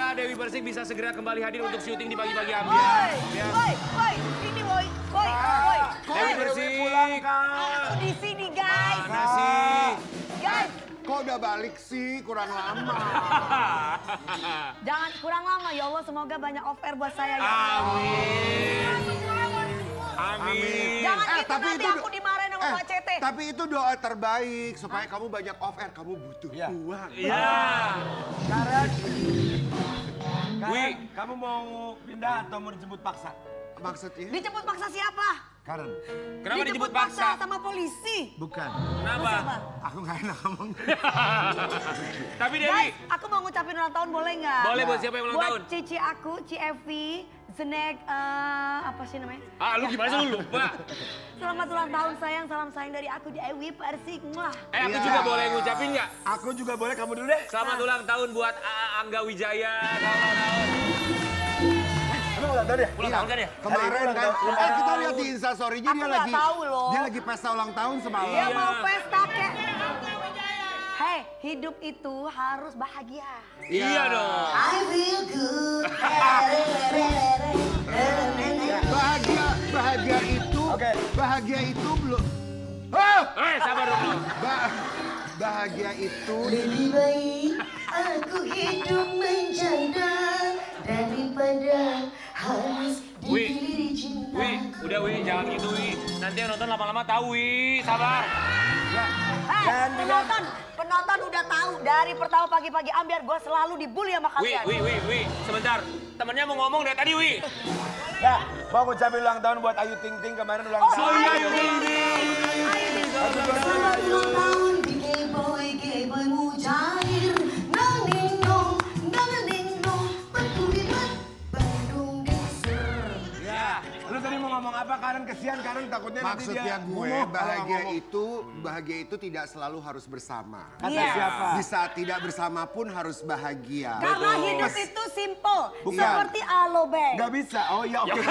Dewi Persik bisa segera kembali hadir untuk syuting di pagi-pagi ambiar. Woi, ini woi. Dewi Persik pulang Aku di sini guys. Mana sih? Guys, Kok udah balik sih? Kurang lama. jangan kurang lama ya Allah. Semoga banyak off-air buat saya ya. Amin. Amin. Jangan gitu tapi nanti itu aku dimarahin sama Pak Cete. Tapi itu doa terbaik supaya kamu banyak off air. Kamu butuh uang. Iya. Karen, Wih. kamu mau pindah atau mau dijemput paksa? Maksudnya? Dijemput paksa siapa? Karen, Kenapa dijemput paksa? sama polisi. bukan. Kenapa? Siapa? Aku gak enak ngomong. Tapi Dewi. Guys, aku mau ngucapin ulang tahun boleh nggak? Boleh buat siapa yang ulang tahun? Buat cici aku, Evi, Zenek, apa sih namanya? Lu gimana sih lu lupa? Selamat ulang tahun sayang, salam sayang dari aku di Dewi Persik. Muah. Aku Iya. juga boleh ngucapin nggak? Aku juga boleh, kamu dulu deh. Selamat ulang tahun buat Angga Wijaya. Ulang tahun. Emang ulang tahun ya? Ulang tahun kan ya? Kemarin ulang kan, tahun. kita lihat di Instastory-nya Aku nggak tahu loh. dia lagi pesta ulang tahun semalam. Dia mau pesta kek. Hei, hidup itu harus bahagia. Iya dong. I feel good. Bahagia itu, Oke. bahagia itu belum. Sabar dulu. Bahagia itu Lebih baik aku hidup menjanda daripada harus Wi, diberi cinta. Wi, udah Wi, jangan gitu Wi. Nanti yang nonton lama-lama tahu Wi, sabar. Hei, penonton udah tahu dari pertama pagi-pagi ambiar gue selalu dibully sama Wi, kalian. Wi, sebentar. Temennya mau ngomong dari tadi Wi. Nah, mau ngucapin ulang tahun buat Ayu Ting Ting kemarin ulang tahun. Oh iya, Ayu Ting Selamat ulang tahun di Gayboy mujair. Nang ding dong, nang ding dong, bet, Bandung geser. Ya, lu tadi mau ngomong apa? Karen kesian, Karen takutnya nanti dia maksudnya gue gugup kalau bahagia itu tidak selalu harus bersama. Kata Iya. siapa? Di saat tidak bersama pun harus bahagia. Karena hidup itu simple, Bukan. seperti alobank. Gak bisa. Oh iya, oke.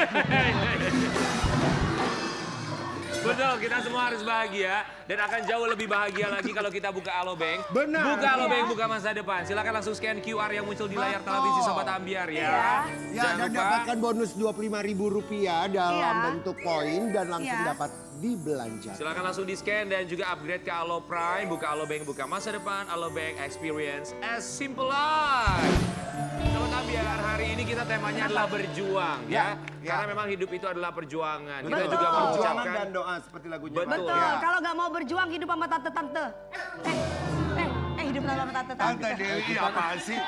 Betul, kita semua harus bahagia dan akan jauh lebih bahagia lagi kalau kita buka Alobank. Benar. Buka Alobank, buka masa depan. Silakan langsung scan QR yang muncul di layar televisi Sobat Ambiar ya. Iya. Ya, dan dapatkan bonus Rp25.000 dalam Iya. bentuk poin dan langsung Iya. dapat dibelanja. Silakan langsung di scan dan juga upgrade ke Alo Prime. Buka Alobank, buka masa depan. Alobank Experience as simple life. Sobat Ambiar, hari ini kita temanya adalah berjuang ya. Ya. Karena memang hidup itu adalah perjuangan. Kita Betul. juga Perjuangan mengucapkan dan doa seperti lagunya. Betul. Betul, Ya. kalau nggak mau berjuang hidup sama tante-tante. Hidup sama tante-tante. Tante Dewi apaan sih?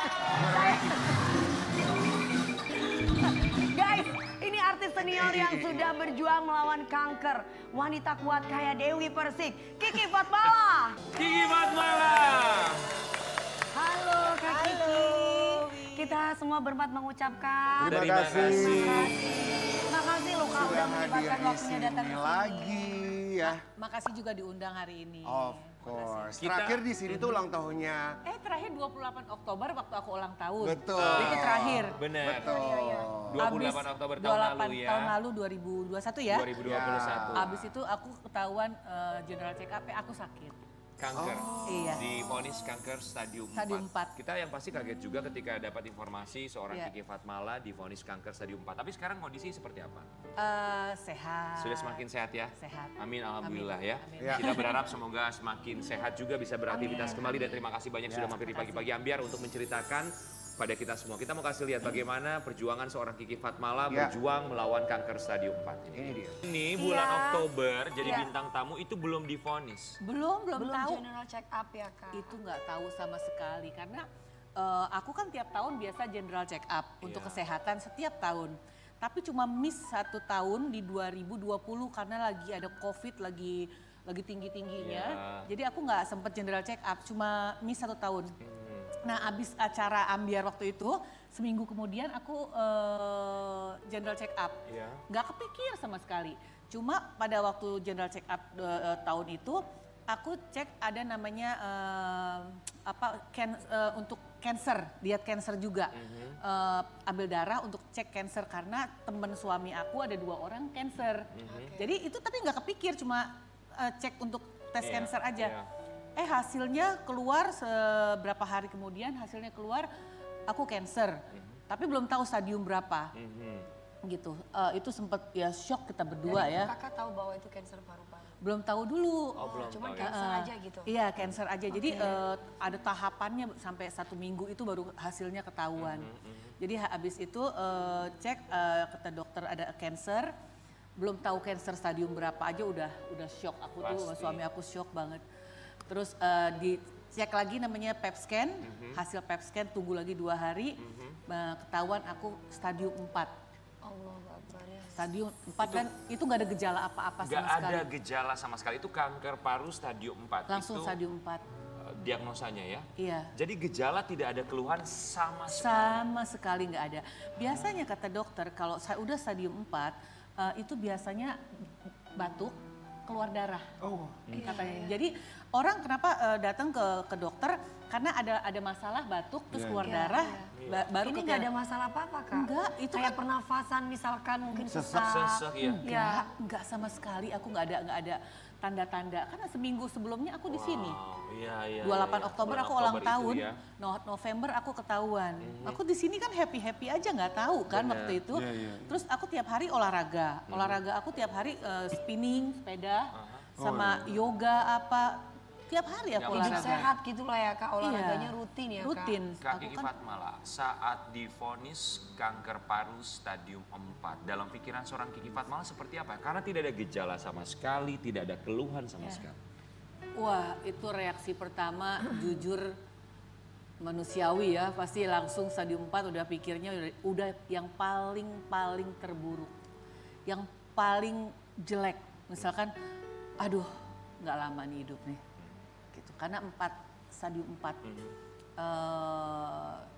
Guys, ini artis senior yang sudah berjuang melawan kanker. Wanita kuat kayak Dewi Persik, Kiki Fatmala. Kiki Fatmala. Halo Kak Kiki. Kita semua berempat mengucapkan. Terima kasih. Terima kasih loh Kak udah Sudah menyempatkan hadir di waktunya datang sini ke sini. lagi ya. Makasih juga diundang hari ini. Of course. Kita- Terakhir di sini tuh ulang tahunnya. Terakhir 28 Oktober waktu aku ulang tahun. Betul. Itu terakhir. Benar. Betul. 28 Oktober tahun 28 lalu ya. tahun lalu 2021 ya. 2021. Abis itu aku ketahuan general check up, aku sakit. Kanker. Iya. Divonis kanker stadium 4. Stadium 4. Kita yang pasti kaget juga ketika dapat informasi seorang Iya. Kiki Fatmala divonis kanker stadium 4. Tapi sekarang kondisi seperti apa? Sehat. Sudah semakin sehat ya? Sehat. Amin, alhamdulillah Amin. ya. Amin. Ya. Kita berharap semoga semakin sehat juga bisa beraktivitas kembali dan terima kasih banyak sudah mampir di pagi-pagi ambiar untuk menceritakan pada kita semua. Kita mau kasih lihat bagaimana perjuangan seorang Kiki Fatmala Ya. berjuang melawan kanker stadium 4 ini. Ini dia. Ini bulan Iya. Oktober jadi Iya. bintang tamu itu belum divonis. Belum tahu. general check up ya Kak. Itu nggak tahu sama sekali karena aku kan tiap tahun biasa general check up untuk Iya. kesehatan setiap tahun. Tapi cuma miss 1 tahun di 2020 karena lagi ada COVID lagi tinggi-tingginya. Iya. Jadi aku nggak sempet general check up, cuma miss 1 tahun. Nah abis acara ambiar waktu itu, seminggu kemudian aku general check up. Iya. Nggak kepikir sama sekali. Cuma pada waktu general check up tahun itu, aku cek ada namanya untuk cancer, diet cancer juga. Ambil darah untuk cek cancer karena temen suami aku ada 2 orang cancer. Jadi itu tapi nggak kepikir, cuma cek untuk tes Iya, cancer aja. iya. Hasilnya keluar beberapa hari kemudian hasilnya keluar aku cancer, tapi belum tahu stadium berapa. Gitu, itu sempet ya shock kita berdua ya. Kakak tahu bahwa itu kanker paru-paru? Belum tahu dulu. Cuman kanker aja gitu? Iya, cancer aja. Jadi ada tahapannya sampai 1 minggu itu baru hasilnya ketahuan. Jadi habis itu cek kata dokter ada cancer, belum tahu cancer stadium berapa aja udah shock. Aku tuh suami aku shock banget. Terus dicek lagi namanya PET scan, hasil PET scan tunggu lagi 2 hari, ketahuan aku stadium 4. Allah Akbar ya. Stadium 4 kan itu nggak ada gejala apa-apa sama sekali. Nggak ada gejala sama sekali, itu kanker paru stadium 4. Langsung itu, stadium 4. Diagnosanya ya? Iya. Jadi gejala tidak ada keluhan sama sekali? Sama sekali nggak ada. Biasanya kata dokter kalau saya udah stadium 4 itu biasanya batuk, keluar darah. Katanya. Jadi orang kenapa datang ke dokter karena ada masalah batuk terus keluar darah baru Ini nggak ada masalah apa-apa Kak? Enggak, itu kayak pernafasan misalkan mungkin sesak. Sesek ya? Enggak sama sekali, aku nggak ada tanda-tanda. Karena seminggu sebelumnya aku di sini. Iya. 28 Oktober aku ulang itu tahun, ya. November aku ketahuan. Aku di sini kan happy-happy aja nggak tahu kan waktu itu. Terus aku tiap hari olahraga. Olahraga aku tiap hari spinning, sepeda, sama yoga apa. Tiap hari aku Hidup olahraga. sehat gitu lah ya Kak, olahraganya rutin ya Kak? Rutin. Kak Aku Kiki kan Fatmala, saat divonis kanker paru stadium 4, dalam pikiran seorang Kiki Fatmala seperti apa? Karena tidak ada gejala sama sekali, tidak ada keluhan sama sekali. wah itu reaksi pertama jujur manusiawi ya. Pasti langsung stadium 4 udah pikirnya udah yang paling terburuk. Yang paling jelek. Misalkan aduh nggak lama nih hidup nih. Gitu. Karena stadium 4.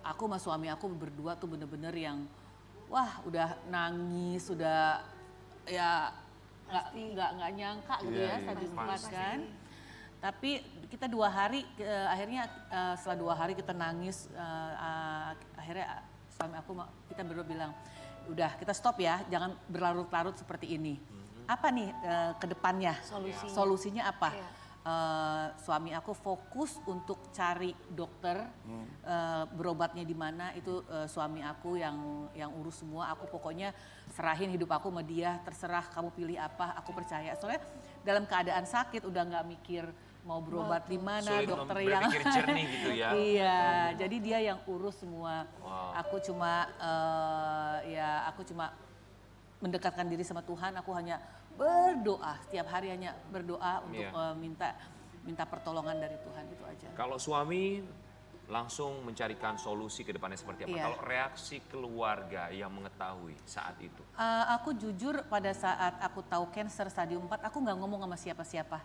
Aku sama suami aku berdua tuh bener-bener yang wah udah nangis, udah ya nggak nyangka gitu ya stadium 4 kan. Tapi kita 2 hari akhirnya setelah 2 hari kita nangis akhirnya suami aku kita berdua bilang udah kita stop ya, jangan berlarut-larut seperti ini. Apa nih ke depannya? Solusinya apa? Suami aku fokus untuk cari dokter, berobatnya di mana itu suami aku yang urus semua. Aku pokoknya serahin hidup aku sama dia, terserah kamu pilih apa, aku percaya. Soalnya dalam keadaan sakit udah nggak mikir mau berobat di mana, dokter yang berpikir jernih gitu ya. Iya, jadi dia yang urus semua. Aku cuma aku cuma mendekatkan diri sama Tuhan. Aku hanya berdoa setiap hari, hanya berdoa untuk minta pertolongan dari Tuhan, itu aja. Kalau suami langsung mencarikan solusi ke depannya seperti apa? Iya. Kalau reaksi keluarga yang mengetahui saat itu? Aku jujur pada saat aku tahu cancer stadium 4, aku nggak ngomong sama siapa-siapa.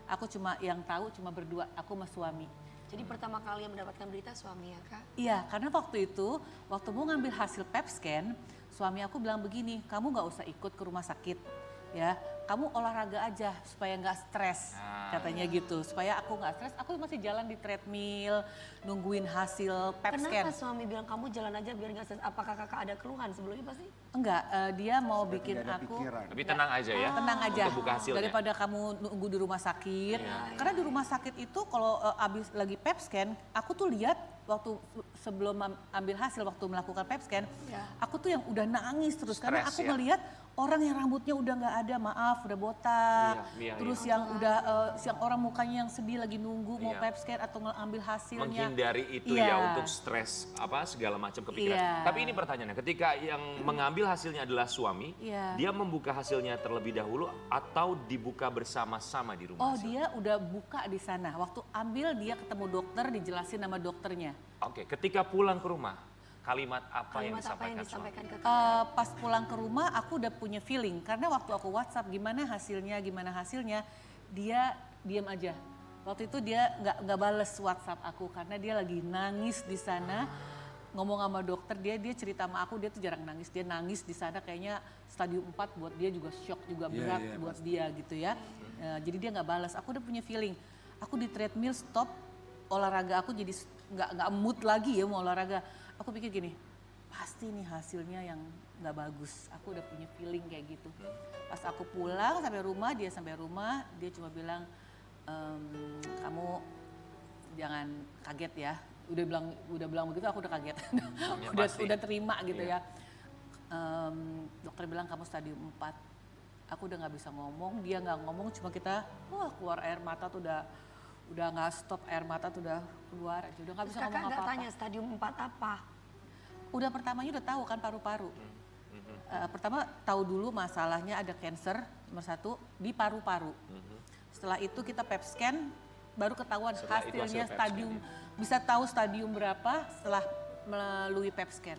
Aku cuma yang tahu cuma berdua, aku sama suami. Jadi pertama kali yang mendapatkan berita suami ya Kak? Iya, karena waktu itu, waktu mau ngambil hasil PET scan, suami aku bilang begini, kamu nggak usah ikut ke rumah sakit, ya, kamu olahraga aja supaya nggak stres, katanya gitu, supaya aku nggak stres. Aku masih jalan di treadmill, nungguin hasil PET scan. Kenapa suami bilang kamu jalan aja biar nggak stres? Apakah Kakak ada keluhan sebelumnya pasti? Enggak, dia mau bikin aku Tapi tenang aja ya. tenang aja Untuk buka hasilnya. daripada kamu nunggu di rumah sakit. Karena di rumah sakit itu kalau abis lagi PET scan, aku tuh lihat waktu sebelum ambil hasil, waktu melakukan PET scan, aku tuh yang udah nangis terus karena aku ngelihat orang yang rambutnya udah nggak ada, maaf, udah botak, terus yang udah yang orang mukanya yang sedih lagi nunggu mau PET scan atau ngambil hasilnya. Menghindari itu ya untuk stres apa segala macam kepikiran. Tapi ini pertanyaannya, ketika yang mengambil hasilnya adalah suami, dia membuka hasilnya terlebih dahulu atau dibuka bersama-sama di rumah? Oh, dia udah buka di sana. Waktu ambil dia ketemu dokter, dijelasin nama dokternya. Oke, ketika pulang ke rumah, kalimat apa yang disampaikan suami? Pas pulang ke rumah aku udah punya feeling, karena waktu aku WhatsApp gimana hasilnya, dia diam aja. Waktu itu dia nggak bales WhatsApp aku karena dia lagi nangis di sana. Ngomong sama dokter, dia cerita sama aku, dia tuh jarang nangis. Dia nangis di sana kayaknya stadium 4 buat dia juga shock juga berat buat dia gitu ya. Jadi dia nggak balas. Aku udah punya feeling. Aku di treadmill stop olahraga, aku jadi nggak mood lagi ya mau olahraga. Aku pikir gini, pasti nih hasilnya yang nggak bagus. Aku udah punya feeling kayak gitu. Pas aku pulang sampai rumah, dia cuma bilang, kamu jangan kaget ya. udah bilang begitu aku udah kaget. udah terima gitu ya. Dokter bilang kamu stadium 4. Aku udah nggak bisa ngomong, dia nggak ngomong, cuma kita keluar air mata tuh udah nggak stop, air mata tuh udah keluar aja, udah nggak bisa ngomong apa-apa. Kakak tanya stadium 4 apa? Udah pertamanya udah tahu kan paru-paru. Pertama tahu dulu masalahnya ada cancer nomor 1 di paru-paru. Setelah itu kita PET scan, baru ketahuan hasilnya stadium, bisa tahu stadium berapa setelah melalui PET scan.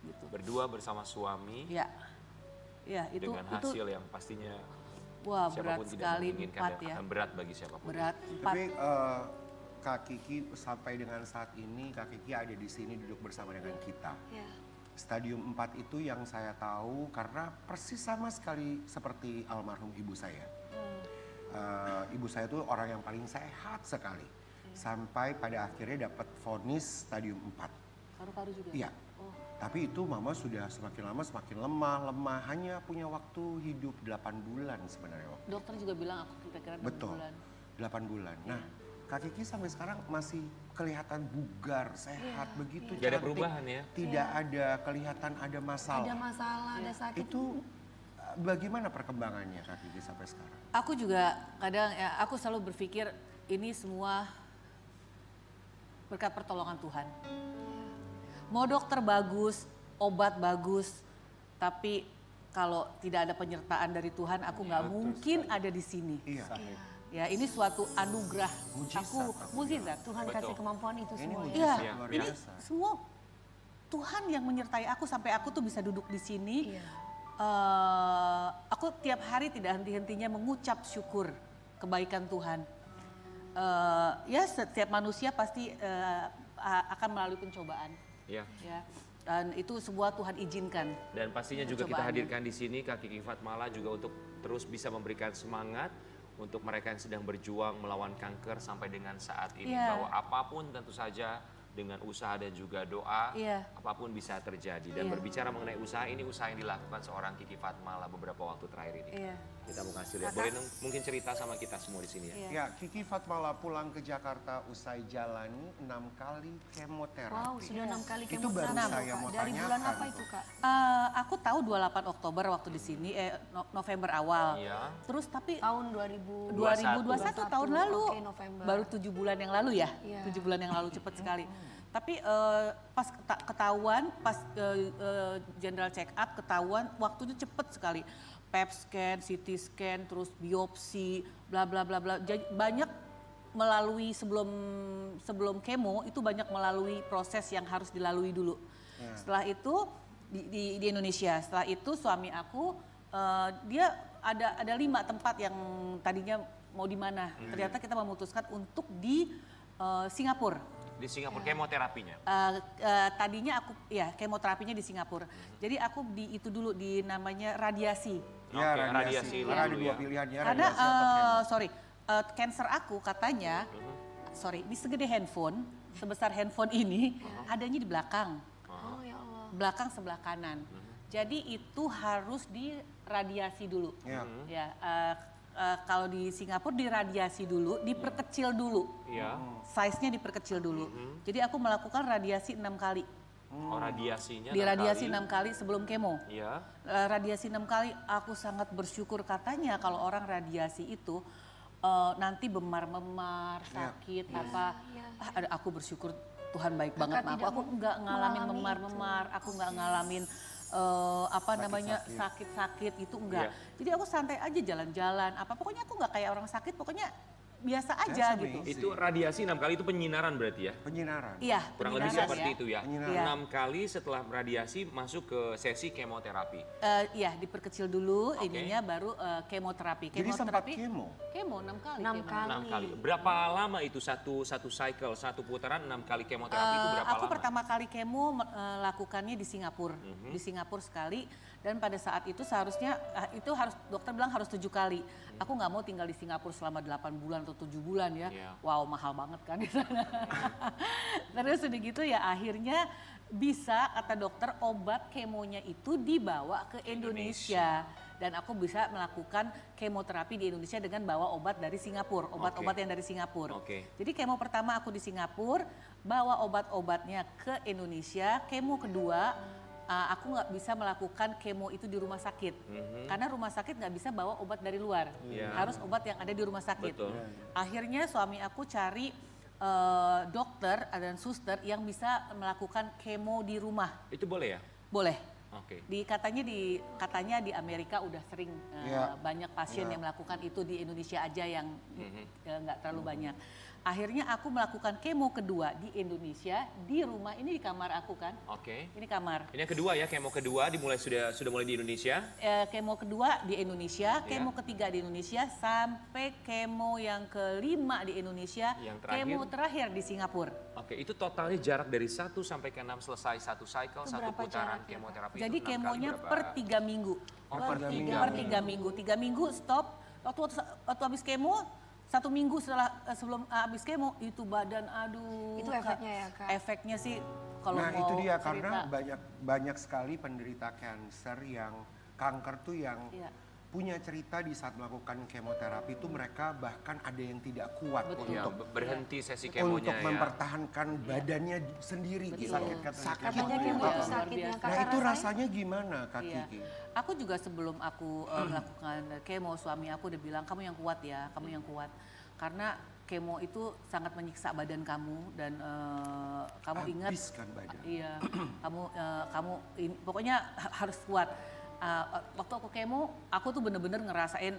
Gitu. Berdua bersama suami. Ya, itu dengan hasil yang pastinya wah berat sekali, 4 ya. Akan berat bagi siapapun. Berat 4. Tapi Kak Kiki sampai dengan saat ini Kak Kiki ada di sini duduk bersama dengan kita. Stadium 4 itu yang saya tahu karena persis sama sekali seperti almarhum ibu saya. Ibu saya tuh orang yang paling sehat sekali. Sampai pada akhirnya dapat vonis stadium 4. Paru-paru juga? Iya. Tapi itu mama sudah semakin lama semakin lemah. Hanya punya waktu hidup 8 bulan sebenarnya. Dokter juga bilang aku kira-kira 8 bulan. 8 bulan. Nah, Kak Kiki sampai sekarang masih kelihatan bugar, sehat, begitu cantik. Tidak ada perubahan ya? Tidak ada kelihatan ada masalah. Ada masalah, ada sakit. Itu bagaimana perkembangannya Kak Kiki sampai sekarang? Aku juga kadang ya, aku selalu berpikir ini semua berkat pertolongan Tuhan. Mau dokter bagus, obat bagus, tapi kalau tidak ada penyertaan dari Tuhan, aku nggak mungkin ada di sini. Ya, ini suatu anugerah. Mujizat. Tuhan kasih kemampuan itu semua. Iya, ini semua Tuhan yang menyertai aku sampai aku tuh bisa duduk di sini. Aku tiap hari tidak henti-hentinya mengucap syukur kebaikan Tuhan. Ya, setiap manusia pasti akan melalui pencobaan. Ya. Dan itu sebuah Tuhan izinkan. Dan pastinya juga kita hadirkan di sini Kak Kiki Fatmala juga untuk terus bisa memberikan semangat untuk mereka yang sedang berjuang melawan kanker sampai dengan saat ini. Bahwa apapun tentu saja dengan usaha dan juga doa, apapun bisa terjadi. Dan berbicara mengenai usaha, ini usaha yang dilakukan seorang Kiki Fatmala beberapa waktu terakhir ini. Kita mau kasih lihat, boleh mungkin cerita sama kita semua di sini ya. Ya, Kiki Fatmala pulang ke Jakarta usai jalani 6 kali kemoterapi. Wow, sudah 6 kali kemoterapi. Itu baru saya mau Dari tanyakan. bulan apa itu Kak? Aku tahu 28 Oktober waktu di sini, November awal. Terus tapi tahun 2021 tahun lalu, November. baru 7 bulan yang lalu ya, 7 bulan yang lalu cepat sekali. Tapi pas ketahuan, pas general check up ketahuan waktunya cepat sekali. PET scan, CT scan, terus biopsi, bla bla bla bla. Banyak melalui sebelum kemo itu banyak melalui proses yang harus dilalui dulu. Setelah itu di Indonesia, setelah itu suami aku dia ada 5 tempat yang tadinya mau di mana. Ternyata kita memutuskan untuk di Singapura. Di Singapura kemoterapinya? Tadinya aku kemoterapinya di Singapura. Jadi aku itu dulu di namanya radiasi. Radiasi. Ada 2 pilihannya. Karena cancer aku katanya, ini segede handphone, sebesar handphone ini, adanya di belakang. Oh ya Allah. Belakang sebelah kanan. Jadi itu harus diradiasi dulu. Kalau di Singapura diradiasi dulu, diperkecil dulu. Size-nya diperkecil dulu. Jadi aku melakukan radiasi 6 kali. Radiasinya diradiasi 6 kali sebelum kemo. Radiasi 6 kali, aku sangat bersyukur. Katanya kalau orang radiasi itu nanti memar-memar, sakit aku bersyukur Tuhan baik banget. Aku nggak ngalamin memar-memar, aku nggak ngalamin sakit-sakit itu enggak. Jadi aku santai aja jalan-jalan, pokoknya aku nggak kayak orang sakit, pokoknya biasa aja gitu. Itu radiasi 6 kali itu penyinaran berarti ya? Penyinaran. Iya. Kurang lebih seperti itu ya. 6 kali setelah radiasi masuk ke sesi kemoterapi. Iya, diperkecil dulu ininya baru kemoterapi. Jadi sempat kemo? Kemo 6 kali. 6 kali. Berapa lama itu satu cycle, satu putaran 6 kali kemoterapi itu berapa lama? Aku pertama kali kemo lakukannya di Singapura. Di Singapura sekali. Dan pada saat itu seharusnya dokter bilang harus 7 kali. Aku nggak mau tinggal di Singapura selama 8 bulan atau 7 bulan ya. Wow, mahal banget kan di sana. Terus udah gitu ya akhirnya bisa kata dokter obat kemonya itu dibawa ke Indonesia. Dan aku bisa melakukan kemoterapi di Indonesia dengan bawa obat dari Singapura, obat-obat yang dari Singapura. Jadi kemo pertama aku di Singapura, bawa obat-obatnya ke Indonesia. Kemo kedua aku nggak bisa melakukan kemo itu di rumah sakit. Karena rumah sakit nggak bisa bawa obat dari luar, harus obat yang ada di rumah sakit. Akhirnya suami aku cari dokter dan suster yang bisa melakukan kemo di rumah. Itu boleh ya? Boleh. Katanya di Amerika udah sering banyak pasien yang melakukan itu, di Indonesia aja yang nggak terlalu banyak. Akhirnya aku melakukan kemo kedua di Indonesia di rumah, ini di kamar aku kan. Ini kamar. Ini yang kedua ya, kemo kedua sudah mulai di Indonesia. Kemo kedua di Indonesia, kemo ketiga di Indonesia, sampai kemo yang kelima di Indonesia, kemo terakhir di Singapura. Itu totalnya jarak dari 1 sampai ke 6 selesai satu cycle, satu putaran kemoterapi. Jadi kemonya per 3 minggu. Per 3 minggu. 3 minggu stop. Waktu habis kemo, 1 minggu sebelum habis kemo itu badan aduh. Itu efeknya ya Kak? Efeknya sih kalau Nah mau itu dia cerita. karena banyak sekali penderita kanker yang kanker tuh yang punya cerita di saat melakukan kemoterapi itu mereka bahkan ada yang tidak kuat untuk berhenti sesi kemonya untuk mempertahankan badannya sendiri gitu. Katanya kemo itu sakit yang Kakak Nah itu rasain? rasanya gimana Kak Kiki? Aku juga sebelum aku melakukan kemo, suami aku udah bilang kamu yang kuat ya, kamu yang kuat. Karena kemo itu sangat menyiksa badan kamu dan kamu ingat, Habiskan badan. iya, pokoknya harus kuat. Waktu aku kemo, aku tuh bener-bener ngerasain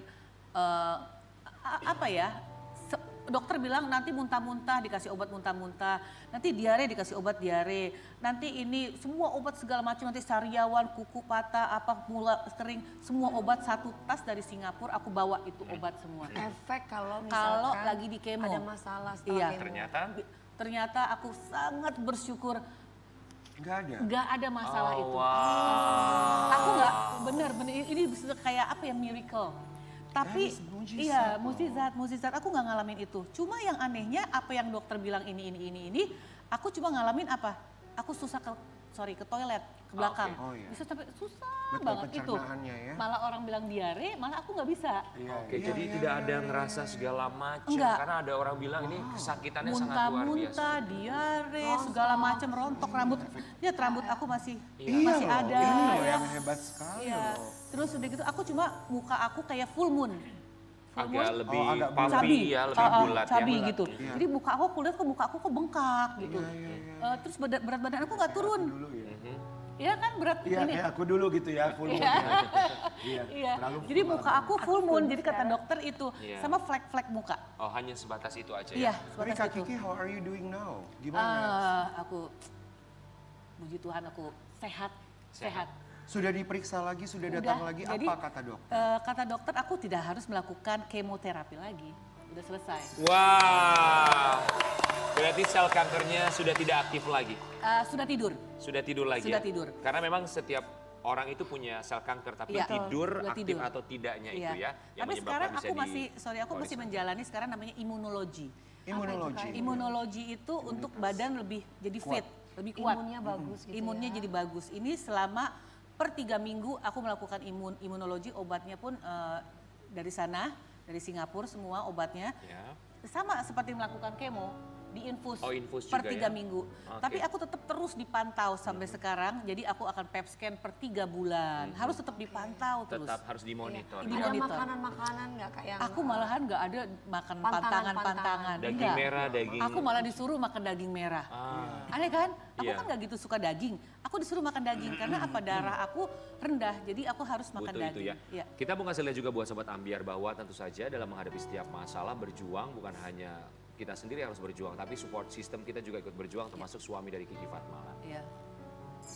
dokter bilang nanti muntah-muntah, dikasih obat muntah-muntah, nanti diare dikasih obat diare, nanti ini semua obat segala macam, nanti sariawan, kuku patah, mula kering, semua obat satu tas dari Singapura aku bawa itu obat semua. Efek kalau misalkan lagi di kemo ada masalah setelah kemo. Ternyata aku sangat bersyukur. Nggak ada masalah itu. Aku nggak bener ini bisa kayak miracle. Tapi mukjizat. Aku nggak ngalamin itu. Cuma yang anehnya apa yang dokter bilang ini, aku cuma ngalamin apa? Aku susah ke toilet, ke belakang. Bisa sampai susah banget itu. Ya? Malah orang bilang diare, malah aku nggak bisa. Jadi tidak ada ngerasa segala macam. Karena ada orang bilang ini kesakitannya sangat luar biasa. Muntah-muntah, diare, segala macam, rontok rambut. Lihat rambut aku masih ada. Ini yang hebat sekali loh. Terus udah gitu aku cuma muka aku kayak full moon. Agak lebih cabi ya, lebih bulat cabi gitu. Jadi muka aku lihat muka aku kok bengkak gitu. Terus berat badan aku nggak turun. Iya kan berat ini. Iya kayak aku dulu gitu ya, full moon. Iya. Jadi muka aku full moon, jadi kata dokter itu sama flek-flek muka. Oh hanya sebatas itu aja ya? Iya, sebatas Kak Kiki, how are you doing now? Gimana? Aku, puji Tuhan aku sehat. Sudah diperiksa lagi, sudah datang lagi, jadi, apa kata dokter? Kata dokter aku tidak harus melakukan kemoterapi lagi, udah selesai. Wow, berarti sel kankernya sudah tidak aktif lagi? Sudah tidur. Sudah tidur lagi Sudah tidur. Karena memang setiap orang itu punya sel kanker, tapi tidur aktif atau tidaknya itu ya. Tapi sekarang aku masih menjalani sekarang namanya imunologi. Imunologi itu untuk badan lebih jadi fit, lebih kuat. Imunnya bagus gitu Imunnya jadi bagus. Ini selama per 3 minggu aku melakukan imunologi, obatnya pun dari sana, dari Singapura semua obatnya. Sama seperti melakukan kemo, diinfus per 3 minggu. Tapi aku tetap terus dipantau sampai sekarang, jadi aku akan PET scan per 3 bulan. Harus tetap dipantau terus. Tetap harus dimonitor. Ada makanan-makanan nggak Kak yang... Aku malahan nggak ada makan pantangan. Daging merah, daging... Aku malah disuruh makan daging merah. Aneh kan? Aku kan nggak gitu suka daging. Aku disuruh makan daging karena darah aku rendah, jadi aku harus makan daging. Itu ya. Kita mau kasih lihat juga buat Sobat Ambiar bahwa tentu saja dalam menghadapi setiap masalah berjuang bukan hanya kita sendiri harus berjuang, tapi support system kita juga ikut berjuang, termasuk suami dari Kiki Fatmala.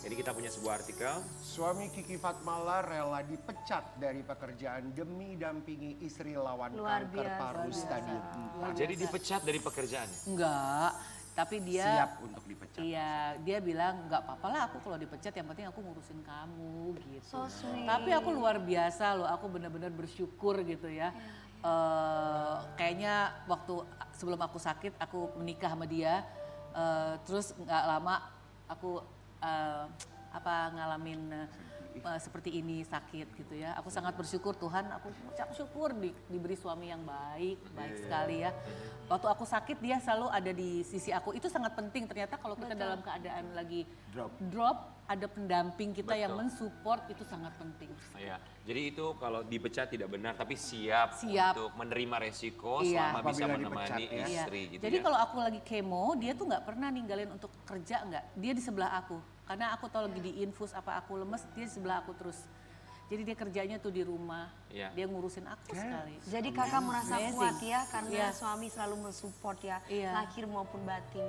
Jadi kita punya sebuah artikel. Suami Kiki Fatmala rela dipecat dari pekerjaan demi dampingi istri lawan kanker paru stadium 4. Jadi dipecat dari pekerjaannya? Enggak, tapi dia siap untuk dipecat. Iya, dia bilang nggak apa-apa lah aku kalau dipecat, yang penting aku ngurusin kamu gitu. So sweet. Tapi aku luar biasa loh, aku benar-benar bersyukur gitu ya. kayaknya waktu sebelum aku sakit aku menikah sama dia, terus nggak lama aku ngalamin seperti ini, sakit gitu ya. Aku sangat bersyukur Tuhan, aku ucap syukur diberi suami yang baik sekali ya. Waktu aku sakit dia selalu ada di sisi aku, itu sangat penting ternyata kalau kita dalam keadaan lagi drop ada pendamping kita yang mensupport, itu sangat penting. Ya, jadi itu kalau dipecat tidak benar tapi siap. Untuk menerima resiko selama bisa menemani istri gitu. Jadi kalau aku lagi kemo, dia tuh nggak pernah ninggalin untuk kerja, nggak. Dia di sebelah aku. Karena aku tahu lagi diinfus apa aku lemes, dia di sebelah aku terus. Jadi dia kerjanya tuh di rumah, dia ngurusin aku sekali. Jadi kakak merasa kuat ya karena suami selalu mensupport ya, lahir maupun batin.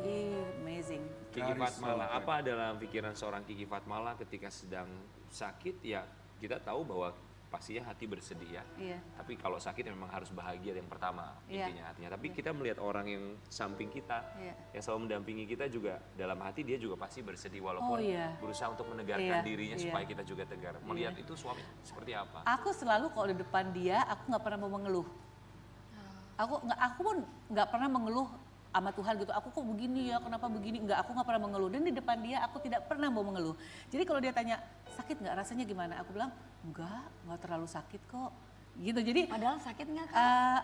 Amazing. Kiki Fatmala, apa dalam pikiran seorang Kiki Fatmala ketika sedang sakit ya kita tahu bahwa pastinya hati bersedih ya. Tapi kalau sakit memang harus bahagia yang pertama intinya hatinya. Tapi kita melihat orang yang samping kita, yang selalu mendampingi kita juga dalam hati dia juga pasti bersedih walaupun berusaha untuk menegarkan dirinya supaya kita juga tegar. Melihat itu suami seperti apa? Aku selalu kalau di depan dia, aku nggak pernah mau mengeluh. Aku pun nggak pernah mengeluh sama Tuhan gitu. Aku kok begini ya, kenapa begini? Enggak, aku nggak pernah mengeluh. Dan di depan dia aku tidak pernah mau mengeluh. Jadi kalau dia tanya sakit nggak, rasanya gimana? Aku bilang nggak terlalu sakit kok. Gitu. Jadi padahal sakit nggak?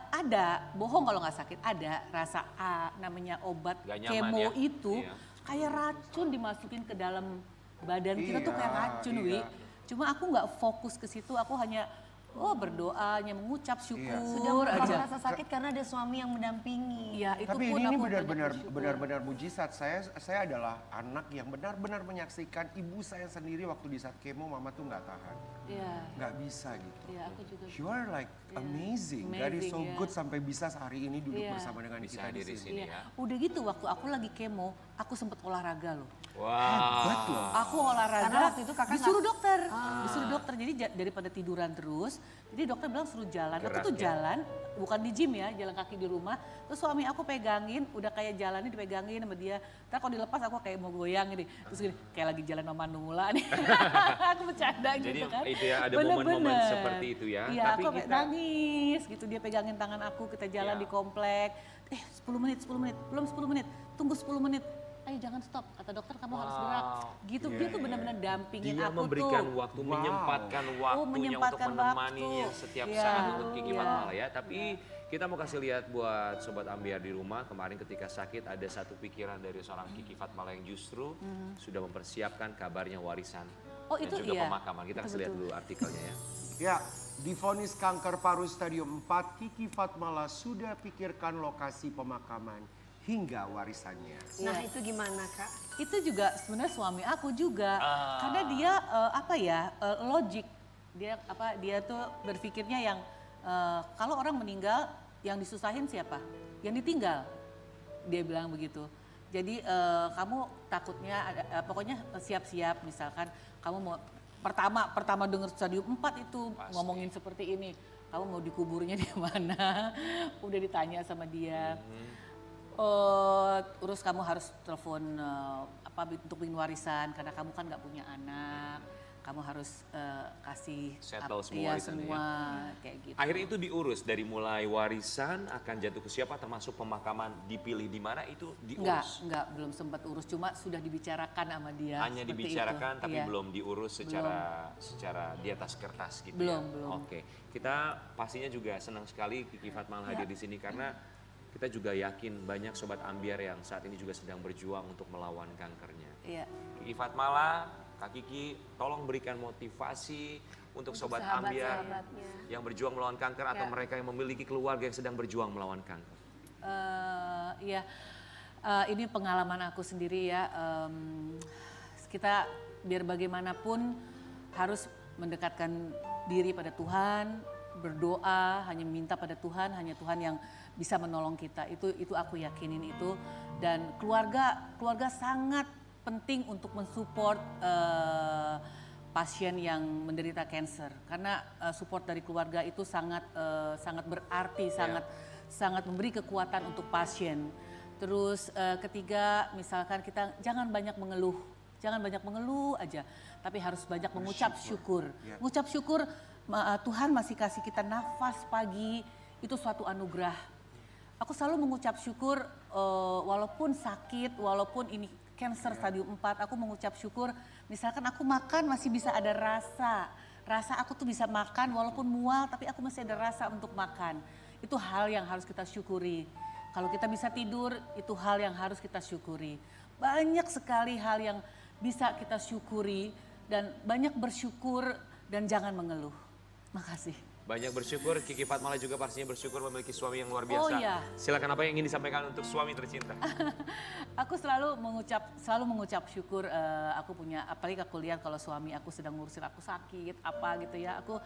Ada, bohong kalau nggak sakit. Ada rasa namanya obat kemo itu kayak racun dimasukin ke dalam badan kita tuh kayak racun, Wi. Cuma aku nggak fokus ke situ. Aku hanya berdoa, hanya mengucap syukur sudah aja. merasa sakit karena ada suami yang mendampingi. Ya, itu tapi pun ini aku benar-benar mujizat. Saya adalah anak yang benar-benar menyaksikan ibu saya sendiri waktu di saat kemo, mama tuh nggak tahan. Nggak bisa gitu. Aku juga. You are like amazing. God is so good sampai bisa hari ini duduk bersama dengan kita di sini. Udah gitu waktu aku lagi kemo, aku sempet olahraga loh. Hebat loh. Aku olahraga. Karena waktu itu kakak disuruh dokter. Disuruh dokter. Jadi daripada tiduran terus, jadi dokter bilang suruh jalan. Aku tuh jalan, bukan di gym ya, jalan kaki di rumah. Terus suami aku pegangin, udah kayak jalannya dipegangin sama dia. Ntar kalau dilepas aku kayak mau goyang gini. Terus gini, kayak lagi jalan sama Manula nih. Aku bercanda gitu kan. Jadi itu ya ada momen-momen seperti itu ya. Iya, aku nangis gitu. Dia pegangin tangan aku, kita jalan di komplek. 10 menit, belum 10 menit, tunggu 10 menit. Ayo jangan stop, kata dokter kamu harus gerak. Gitu, dia tuh benar-benar dampingin dia aku tuh. Memberikan waktu, menyempatkan waktunya untuk menemaninya setiap saat untuk Kiki Fatmala ya. Tapi kita mau kasih lihat buat Sobat Ambiar di rumah, kemarin ketika sakit ada satu pikiran dari seorang Kiki Fatmala yang justru sudah mempersiapkan kabarnya warisan dan juga pemakaman. Kita kasih lihat dulu artikelnya ya. Ya, divonis kanker paru stadium 4, Kiki Fatmala sudah pikirkan lokasi pemakaman hingga warisannya. Nah itu gimana Kak? Itu juga sebenarnya suami aku juga, karena dia logik. Dia tuh berpikirnya yang kalau orang meninggal yang disusahin siapa? Yang ditinggal. Dia bilang begitu. Jadi kamu takutnya pokoknya siap-siap, misalkan kamu mau pertama dengar stadium 4 itu ngomongin seperti ini. Kamu mau dikuburnya di mana? Udah ditanya sama dia. Terus kamu harus telepon untuk bikin warisan karena kamu kan nggak punya anak, kamu harus kasih settle semua warisan kayak gitu. Akhirnya itu diurus dari mulai warisan akan jatuh ke siapa, termasuk pemakaman dipilih di mana itu diurus. Enggak, belum sempat urus, cuma sudah dibicarakan sama dia. Hanya dibicarakan itu. Tapi belum diurus secara di atas kertas gitu. Belum. Oke, kita pastinya juga senang sekali Kiki Fatmala hadir di sini karena kita juga yakin banyak Sobat Ambiar yang saat ini juga sedang berjuang untuk melawan kankernya. Kiki Fatmala, Kak Kiki, tolong berikan motivasi untuk Sobat Ambiar yang berjuang melawan kanker atau mereka yang memiliki keluarga yang sedang berjuang melawan kanker. Ini pengalaman aku sendiri ya. Kita biar bagaimanapun harus mendekatkan diri pada Tuhan, berdoa, hanya minta pada Tuhan, hanya Tuhan yang bisa menolong kita. Itu aku yakinin itu. Dan keluarga sangat penting untuk mensupport pasien yang menderita kanker. Karena support dari keluarga itu sangat berarti, sangat memberi kekuatan untuk pasien. Terus ketiga, misalkan kita jangan banyak mengeluh aja, tapi harus banyak mengucap syukur. Mengucap syukur Tuhan masih kasih kita nafas pagi itu suatu anugerah. Aku selalu mengucap syukur walaupun sakit, walaupun ini cancer stadium 4, aku mengucap syukur. Misalkan aku makan masih bisa ada rasa. Rasa aku tuh bisa makan walaupun mual tapi aku masih ada rasa untuk makan. Itu hal yang harus kita syukuri. Kalau kita bisa tidur, itu hal yang harus kita syukuri. Banyak sekali hal yang bisa kita syukuri dan banyak bersyukur dan jangan mengeluh. Makasih. Banyak bersyukur, Kiki Fatmala juga pastinya bersyukur memiliki suami yang luar biasa. Oh iya. Silakan apa yang ingin disampaikan untuk suami tercinta? Aku selalu mengucap syukur. Aku punya, apalagi aku lihat kalau suami aku sedang ngurusin aku sakit, apa gitu ya. Aku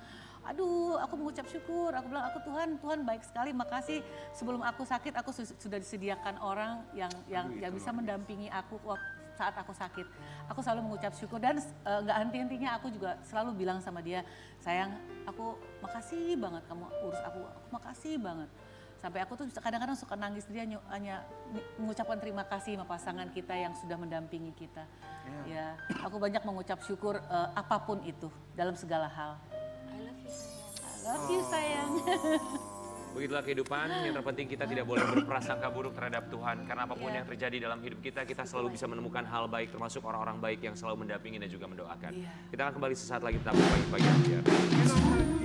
mengucap syukur. Aku bilang, Tuhan baik sekali. Makasih sebelum aku sakit, aku sudah disediakan orang yang bisa mendampingi aku saat aku sakit. Aku selalu mengucap syukur dan nggak henti-hentinya aku juga selalu bilang sama dia, sayang, aku makasih banget kamu urus aku makasih banget. Sampai aku tuh kadang-kadang suka nangis, dia hanya mengucapkan terima kasih sama pasangan kita yang sudah mendampingi kita. Ya, aku banyak mengucap syukur apapun itu dalam segala hal. I love you sayang. Begitulah kehidupan, yang terpenting kita tidak boleh berprasangka buruk terhadap Tuhan. Karena apapun yang terjadi dalam hidup kita, kita selalu bisa menemukan hal baik, termasuk orang-orang baik yang selalu mendampingi dan juga mendoakan. Kita akan kembali sesaat lagi, tetap pagi-pagi.